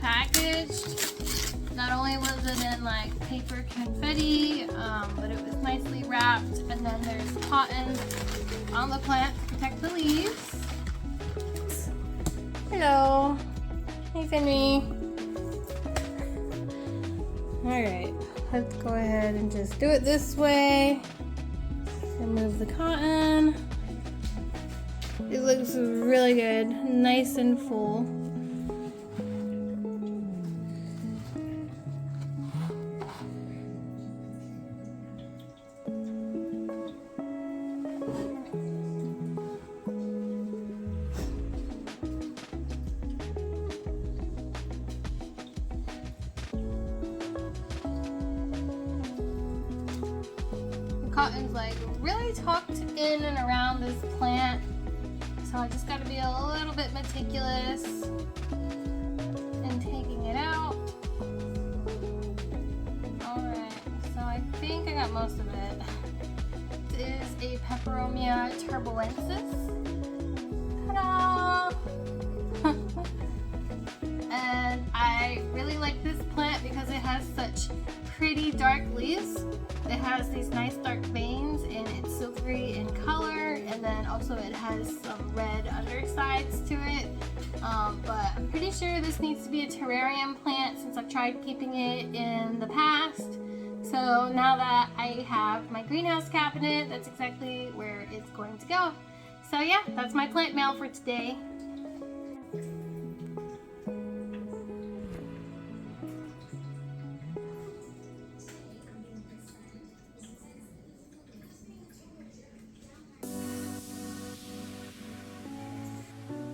packaged. Not only was it in like paper confetti, but it was nicely wrapped, and then there's cotton on the plant to protect the leaves. Hello. Hey, Finny. Alright, let's go ahead and just do it this way. Remove the cotton. It looks really good, nice and full. Cotton's like really tucked in and around this plant, so I just got to be a little bit meticulous in taking it out. Alright, so I think I got most of it. This is a Peperomia turbulensis. Ta-da! And I really like this plant because it has such pretty dark leaves. It has these nice dark veins and it's silvery in color, and then also it has some red undersides to it. But I'm pretty sure this needs to be a terrarium plant since I've tried keeping it in the past. So now that I have my greenhouse cabinet, that's exactly where it's going to go. So yeah, that's my plant mail for today.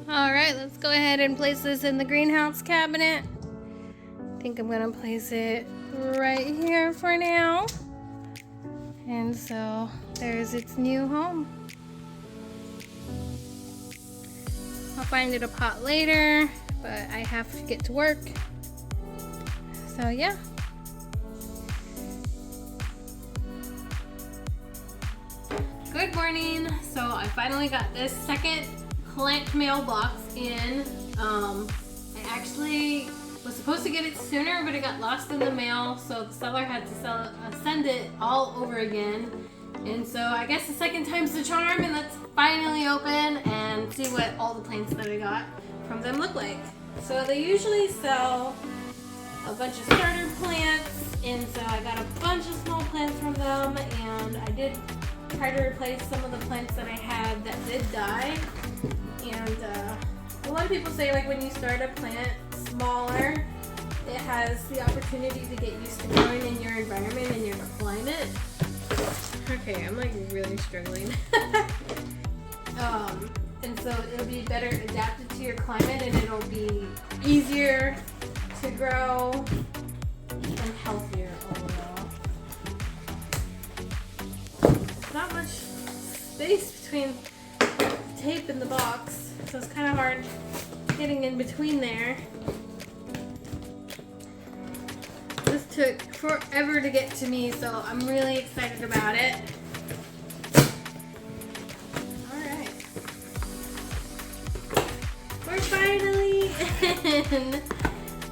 Alright, let's go ahead and place this in the greenhouse cabinet. I think I'm going to place it right here for now. And so there's its new home. I'll find it a pot later, but I have to get to work. So yeah. Good morning. So I finally got this second plant mailbox in. I actually was supposed to get it sooner, but it got lost in the mail, so the seller had to send it all over again. And so I guess the second time's the charm, and let's finally open and see what all the plants that I got from them look like. So they usually sell a bunch of starter plants, and so I got a bunch of small plants from them, and I did try to replace some of the plants that I had that did die. And a lot of people say, like, when you start a plant smaller, it has the opportunity to get used to growing in your environment and your climate. Okay, I'm like really struggling. And so it'll be better adapted to your climate, and it'll be easier to grow and healthier overall. There's not much space between tape in the box, so it's kind of hard getting in between there. This took forever to get to me, so I'm really excited about it. Alright. We're finally in!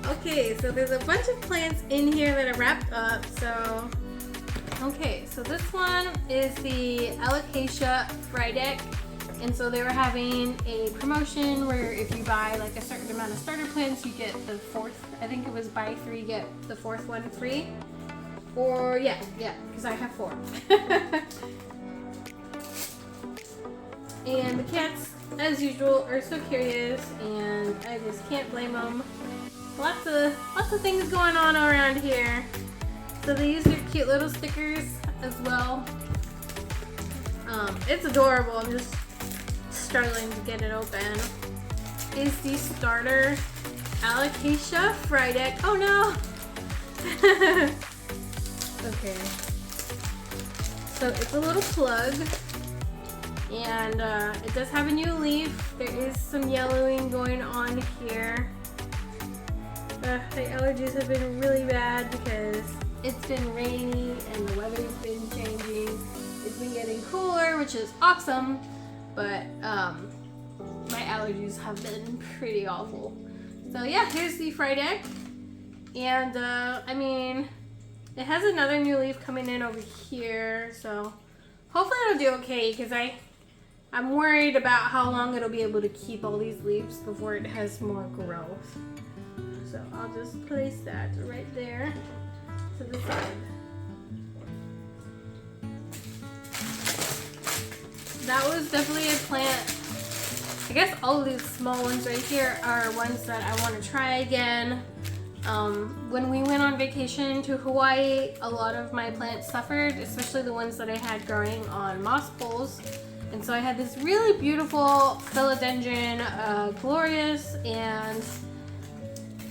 Okay, so there's a bunch of plants in here that are wrapped up, so... Okay, so this one is the Alocasia Freya. And so they were having a promotion where if you buy like a certain amount of starter plants, you get the fourth, I think it was buy 3, get the 4th one free. Or yeah, because I have 4. And the cats, as usual, are so curious, and I just can't blame them. Lots of things going on around here. So they use their cute little stickers as well. It's adorable. I'm just struggling to get it open. Is the starter Alocasia Freya. Oh no! Okay. So it's a little plug, and it does have a new leaf. There is some yellowing going on here. The allergies have been really bad because it's been rainy and the weather's been changing. It's been getting cooler, which is awesome, but my allergies have been pretty awful. So yeah, here's the Friday. And I mean, it has another new leaf coming in over here, so hopefully it'll do okay, because I'm worried about how long it'll be able to keep all these leaves before it has more growth. So I'll just place that right there to the side. That was definitely a plant. I guess all of these small ones right here are ones that I want to try again. When we went on vacation to Hawaii, a lot of my plants suffered, especially the ones that I had growing on moss poles. And so I had this really beautiful philodendron, glorious, and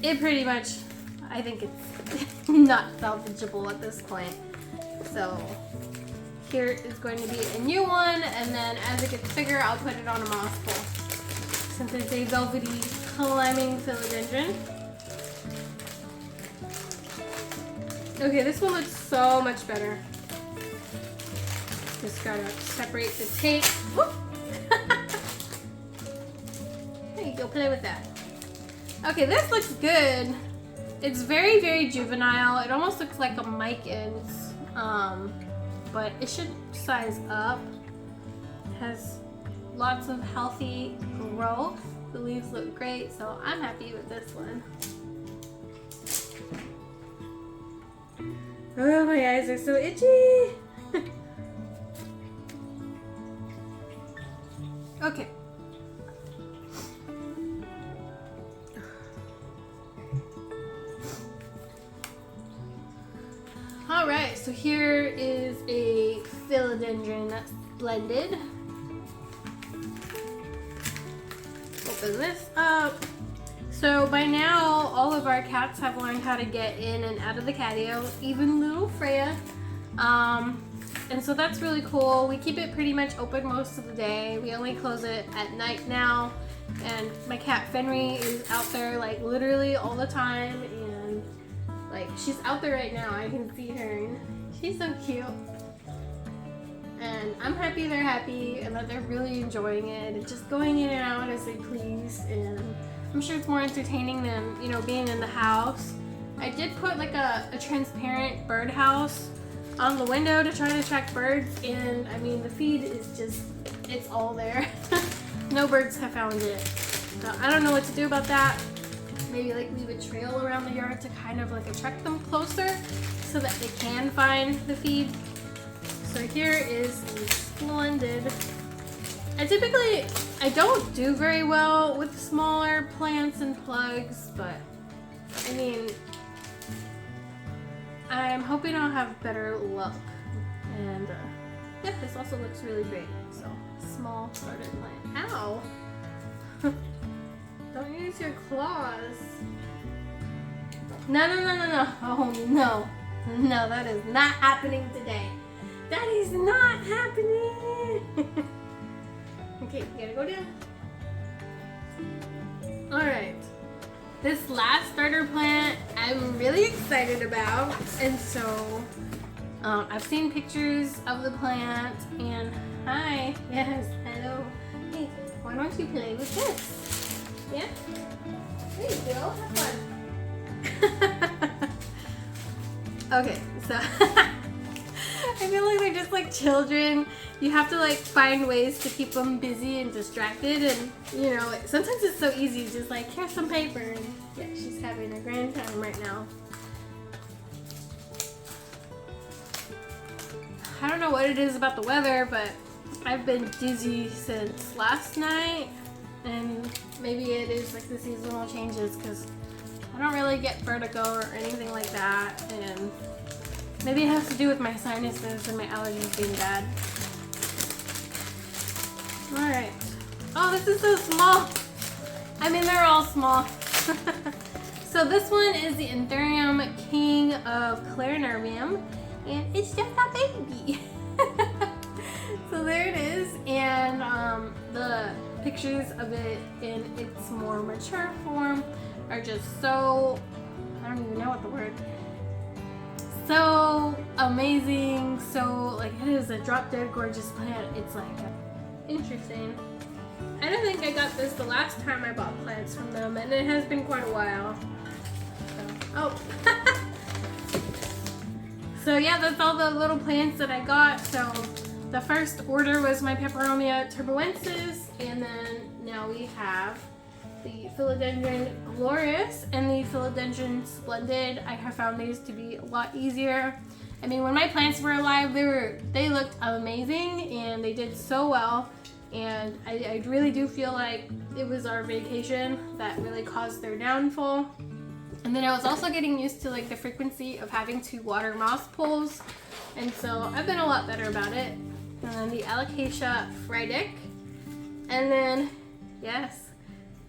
it pretty much, I think it's not salvageable at this point. So here is going to be a new one, and then as it gets bigger, I'll put it on a moss pole. Since it's a velvety climbing philodendron. Okay, this one looks so much better. Just gotta separate the tape. There you go, play with that. Okay, this looks good. It's very, very juvenile. It almost looks like a micans, but it should size up. It has lots of healthy growth. The leaves look great, so I'm happy with this one. Oh, my eyes are so itchy. Okay. All right, so here is a philodendron that's blended. Open this up. So by now, all of our cats have learned how to get in and out of the catio, even little Freya. And so that's really cool. We keep it pretty much open most of the day. We only close it at night now. And my cat Fenry is out there like literally all the time. And like she's out there right now. I can see her. And she's so cute. And I'm happy they're happy and that they're really enjoying it and just going in and out as they please. And I'm sure it's more entertaining than, you know, being in the house. I did put like a transparent bird house on the window to try to attract birds, and I mean the feed is just, it's all there. No birds have found it. So I don't know what to do about that. Maybe like leave a trail around the yard to kind of like attract them closer so that they can find the feed. So here is the splendid. I don't do very well with smaller plants and plugs, but I mean, I'm hoping I'll have better luck. And yeah, this also looks really great. So, small starter plant. Ow! Don't use your claws. No. Oh no. No, that is not happening today. That is not happening. Okay, you gotta go down. Alright. This last starter plant I'm really excited about, and so I've seen pictures of the plant, and hi, yes, hello. Hey, why don't you play with this? Yeah? There you go, have fun. Okay, so I feel like they're just like children. You have to like find ways to keep them busy and distracted, and you know, sometimes it's so easy, just like here's some paper, and yeah, she's having a grand time right now. I don't know what it is about the weather, but I've been dizzy since last night, and maybe it is like the seasonal changes because I don't really get vertigo or anything like that, and maybe it has to do with my sinuses and my allergies being bad. Alright. Oh, this is so small. I mean, they're all small. So this one is the Anthurium King of Clarinervium, and it's just a baby. So there it is, and the pictures of it in its more mature form are just so, I don't even know what the word, so amazing. So like, it is a drop dead gorgeous plant. It's like interesting. I don't think I got this the last time I bought plants from them, and it has been quite a while. So, oh. So yeah, that's all the little plants that I got. So the first order was my Peperomia turboensis, and then now we have the Philodendron glorious and the Philodendron splendid. I have found these to be a lot easier. I mean, when my plants were alive, they looked amazing and they did so well. And I really do feel like it was our vacation that really caused their downfall. And then I was also getting used to like the frequency of having to water moss poles, and so I've been a lot better about it. And then the Alocasia Freydick, and then yes,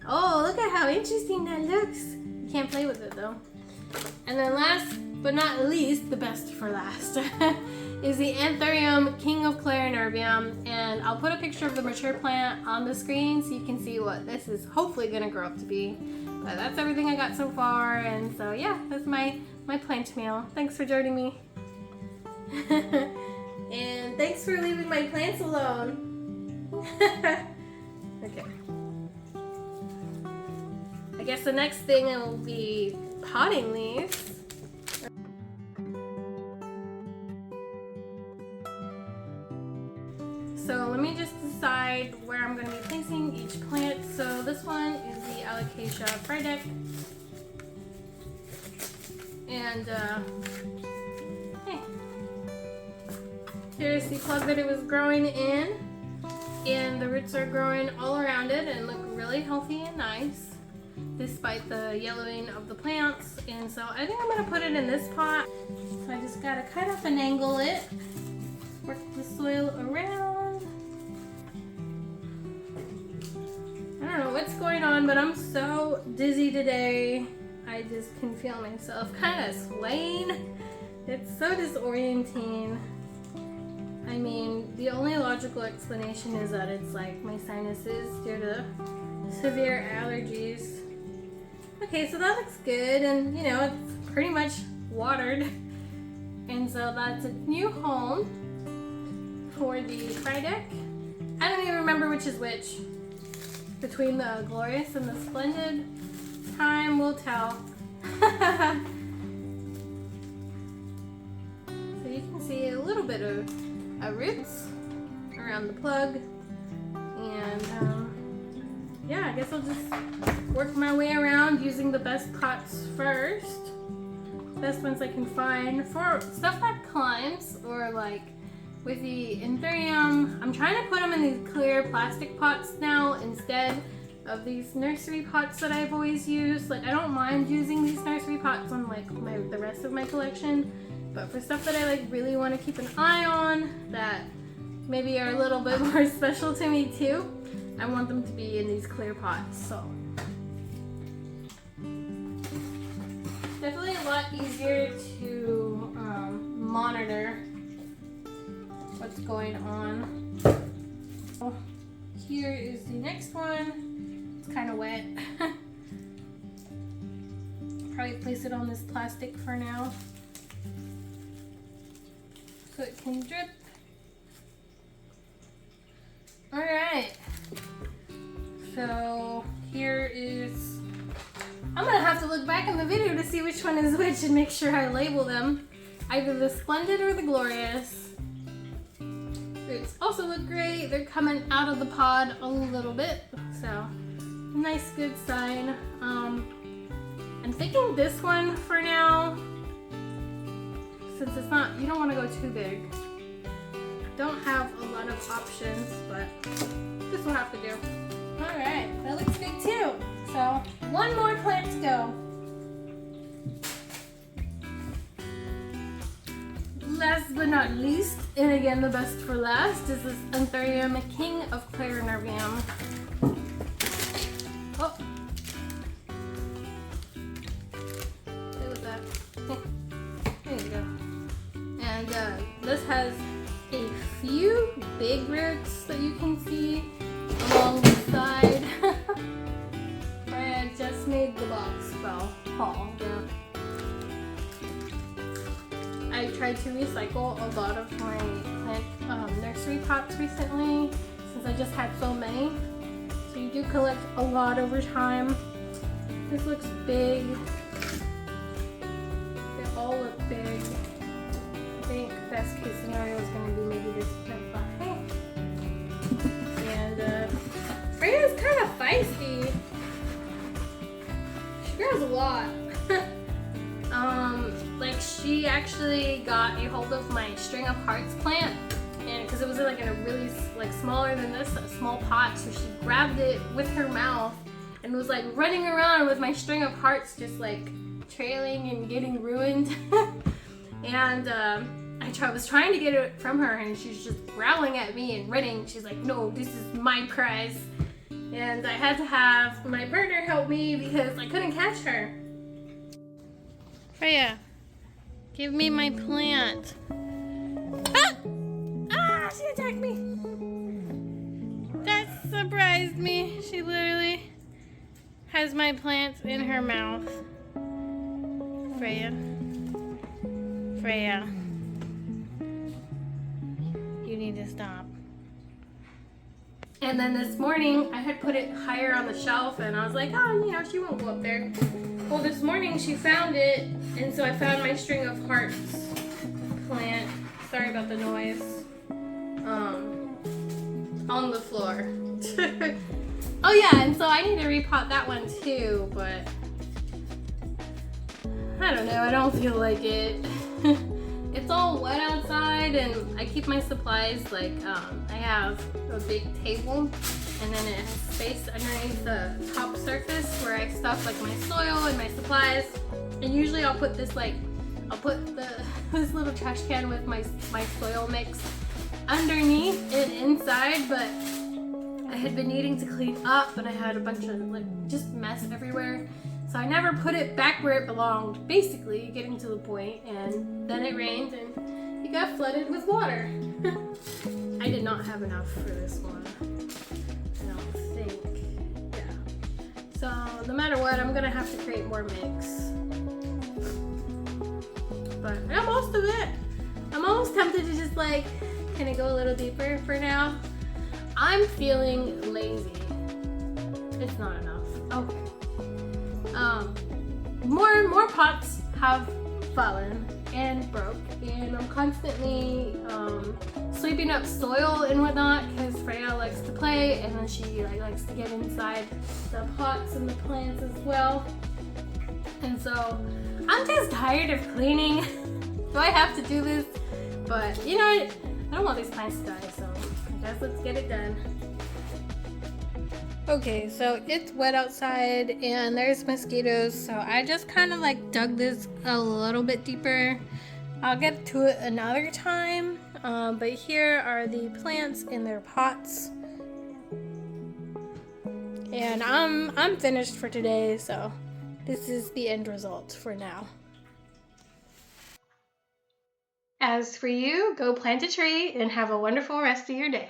oh look at how interesting that looks. You can't play with it though. And then last but not least, the best for last, is the Anthurium King of Clarinervium, and I'll put a picture of the mature plant on the screen so you can see what this is hopefully gonna grow up to be. But that's everything I got so far, and so yeah, that's my plant meal. Thanks for joining me. And thanks for leaving my plants alone. Okay. I guess the next thing will be potting these. So let me just decide where I'm going to be placing each plant. So this one is the Alocasia Freydick. And hey, here's the plug that it was growing in. And the roots are growing all around it and look really healthy and nice, despite the yellowing of the plants. And so I think I'm going to put it in this pot. So I just got to kind of finagle it, work the soil around. I don't know what's going on, but I'm so dizzy today. I just can feel myself kind of swaying. It's so disorienting. I mean, the only logical explanation is that it's like my sinuses due to severe allergies. Okay, so that looks good, and you know, it's pretty much watered. And so that's a new home for the Freydick. I don't even remember which is which between the glorious and the splendid. Time will tell. So you can see a little bit of roots around the plug, and yeah, I guess I'll just work my way around using the best pots first, best ones I can find for stuff that climbs, or like with the Anthurium, I'm trying to put them in these clear plastic pots now instead of these nursery pots that I've always used. Like, I don't mind using these nursery pots on like the rest of my collection, but for stuff that I like really want to keep an eye on that maybe are a little bit more special to me too, I want them to be in these clear pots. So definitely a lot easier to monitor what's going on. So here is the next one. It's kind of wet. Probably place it on this plastic for now so it can drip. Alright, so here is, I'm gonna have to look back in the video to see which one is which and make sure I label them, either the Splendid or the Glorious. Roots also look great. They're coming out of the pod a little bit, so nice, good sign. I'm thinking this one for now, since it's not, you don't want to go too big. Don't have a lot of options, but this will have to do. Alright, that looks good too. So one more plant to go. Last but not least, and again the best for last, is this Anthurium King of Clarinervium. Oh, play with that. There you go. And this has a few big roots that you can see along the side. I just made the box fall down. I tried to recycle a lot of my plant nursery pots recently, since I just had so many. So you do collect a lot over time. This looks big. They all look big. I think best case scenario is going to be maybe this buffet. And Freya's kind of feisty. She grows a lot. Like she actually got a hold of my string of hearts plant, and because it was like in a really like smaller than this, a small pot, so she grabbed it with her mouth and was like running around with my string of hearts just like trailing and getting ruined. And I was trying to get it from her, and she's just growling at me and running. She's like, no, this is my prize. And I had to have my partner help me because I couldn't catch her. Freya, give me my plant. Ah! Ah, she attacked me. That surprised me. She literally has my plants in her mouth. Freya. Freya. You need to stop. And then this morning, I had put it higher on the shelf, and I was like, oh, you know, she won't go up there. Well, this morning she found it, and so I found my string of hearts plant. Sorry about the noise. On the floor. Oh yeah, and so I need to repot that one too, but I don't know, I don't feel like it. It's all wet outside, and I keep my supplies like, I have a big table, and then it has space underneath the top surface where I stuff like my soil and my supplies. And usually I'll put this like, this little trash can with my soil mix underneath and inside, but I had been needing to clean up, and I had a bunch of like just mess everywhere. So I never put it back where it belonged, basically, getting to the point, and then it rained and it got flooded with water. I did not have enough for this one, I don't think. Yeah. So no matter what, I'm gonna have to create more mix. But I got most of it. I'm almost tempted to just like, can I go a little deeper for now? I'm feeling lazy. It's not enough. Okay. More pots have fallen and broke, and I'm constantly sweeping up soil and whatnot because Freya likes to play, and then she like likes to get inside the pots and the plants as well. And so I'm just tired of cleaning. Do I have to do this? But you know, I don't want these plants to die, so I guess let's get it done. Okay, so it's wet outside and there's mosquitoes, so I just kind of like dug this a little bit deeper. I'll get to it another time, but here are the plants in their pots. And I'm finished for today, so this is the end result for now. As for you, go plant a tree and have a wonderful rest of your day.